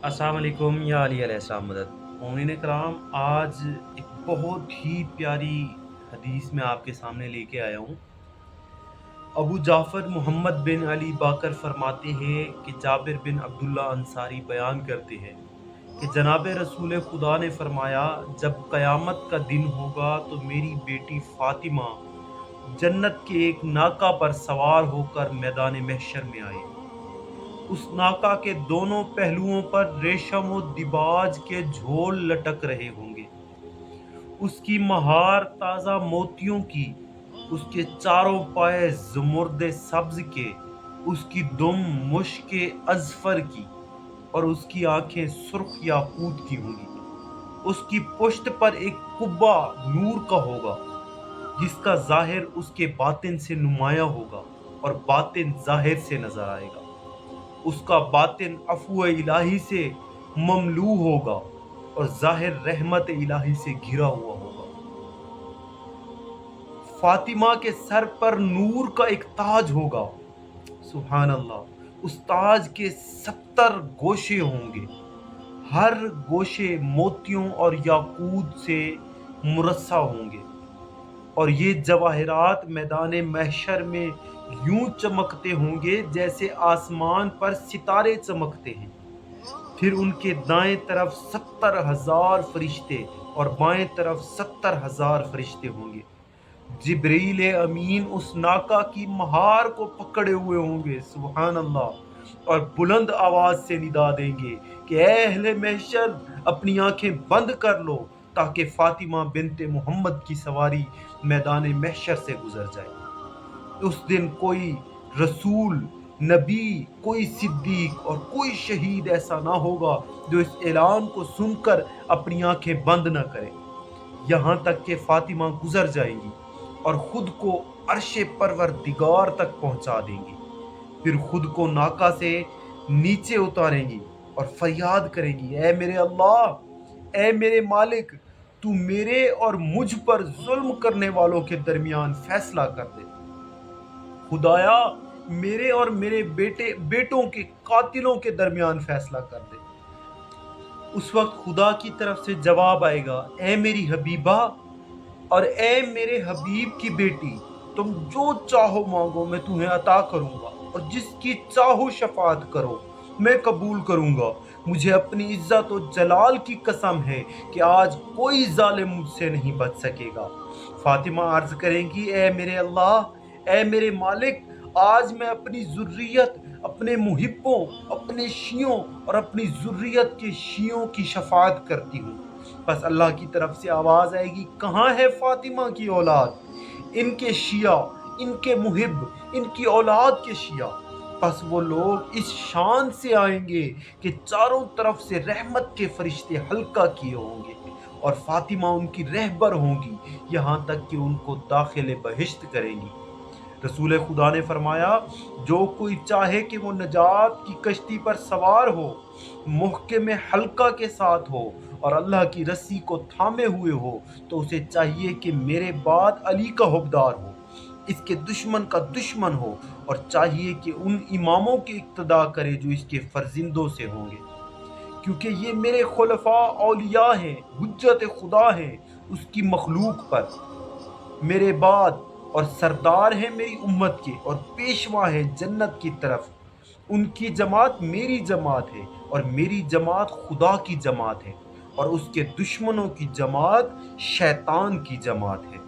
अस्सलाम वालेकुम या अली अलैहिस्सलाम मदद। मोमिन कराम, आज एक बहुत ही प्यारी हदीस में आपके सामने लेके आया हूँ। अबू जाफ़र मोहम्मद बिन अली बाकर फरमाते हैं कि जाबिर बिन अब्दुल्ला अंसारी बयान करते हैं कि जनाब रसूल खुदा ने फरमाया, जब क़यामत का दिन होगा तो मेरी बेटी फ़ातिमा जन्नत के एक नाका पर सवार होकर मैदान महशर में आएगी। उस नाका के दोनों पहलुओं पर रेशम और दिबाज के झोल लटक रहे होंगे। उसकी महार ताज़ा मोतियों की, उसके चारों पाए ज़ुमुर्द सब्ज़ के, उसकी दुम मुश्क अज़फ़र की और उसकी आँखें सुर्ख़ याकूत की होंगी। उसकी पुश्त पर एक कुब्बा नूर का होगा, जिसका ज़ाहिर उसके बातिन से नुमायाँ होगा और बातिन ज़ाहिर से नज़र आएगा। उसका बातिन अफ़्व इलाही से ममलू होगा और ज़ाहिर रहमत इलाही से घिरा हुआ होगा। फातिमा के सर पर नूर का एक ताज होगा। सुभान अल्लाह। उस ताज के 70 गोशे होंगे। हर गोशे मोतियों और याकूत से मुरस्सा होंगे और ये जवाहरात मैदान महशर में यूं चमकते होंगे जैसे आसमान पर सितारे चमकते हैं। फिर उनके दाएं तरफ 70,000 फरिश्ते और बाएं तरफ 70,000 फरिश्ते होंगे। जिब्रील अमीन उस नाका की महार को पकड़े हुए होंगे, सुभान अल्लाह, और बुलंद आवाज से निदा देंगे कि ऐ अहले महशर, अपनी आंखें बंद कर लो ताकि फातिमा बिनते मोहम्मद की सवारी मैदान महशर से गुजर जाए। उस दिन कोई रसूल, नबी, कोई सिद्दीक और कोई शहीद ऐसा ना होगा जो इस ऐलान को सुनकर अपनी आंखें बंद न करे, यहाँ तक कि फातिमा गुजर जाएंगी और खुद को अर्शे परवरदिगार तक पहुंचा देंगी। फिर खुद को नाका से नीचे उतारेंगी और फरियाद करेंगी, ऐ मेरे अल्लाह, ऐ मेरे मालिक, तू मेरे और मुझ पर जुल्म करने वालों के दरमियान फैसला कर दे। खुदाया, मेरे और मेरे बेटों के कातिलों के दरमियान फैसला कर दे। उस वक्त खुदा की तरफ से जवाब आएगा, ऐ मेरी हबीबा और ऐ मेरे हबीब की बेटी, तुम जो चाहो मांगो, मैं तुम्हें अता करूंगा, और जिसकी चाहो शफात करो, मैं कबूल करूंगा। मुझे अपनी इज्जत और जलाल की कसम है कि आज कोई जालिम मुझसे नहीं बच सकेगा। फातिमा अर्ज करेंगी, ऐ मेरे अल्लाह, ऐ मेरे मालिक, आज मैं अपनी ज़ुर्रियत, अपने मुहिब्बों, अपने शियों और अपनी ज़ुर्रियत के शियों की शफात करती हूँ। बस अल्लाह की तरफ से आवाज़ आएगी, कहाँ है फातिमा की औलाद, इनके शिया, इनके मुहिब, इनकी औलाद के शिया। बस वो लोग इस शान से आएंगे कि चारों तरफ से रहमत के फरिश्ते हल्का किए होंगे और फातिमा उनकी रहबर होंगी, यहाँ तक कि उनको दाखिले बहिश्त करेंगी। रसूल खुदा ने फरमाया, जो कोई चाहे कि वो नजात की कश्ती पर सवार हो, मुहक्के हल्का के साथ हो और अल्लाह की रस्सी को थामे हुए हो, तो उसे चाहिए कि मेरे बाद अली का हुबदार हो, इसके दुश्मन का दुश्मन हो, और चाहिए कि उन इमामों की इक्तदा करे जो इसके फर्जिंदों से होंगे, क्योंकि ये मेरे खुलफा औलिया हैं, हुज्जत खुदा हैं उसकी मखलूक पर मेरे बाद, और सरदार हैं मेरी उम्मत के और पेशवा हैं जन्नत की तरफ। उनकी जमात मेरी जमात है और मेरी जमात खुदा की जमात है और उसके दुश्मनों की जमात शैतान की जमात है।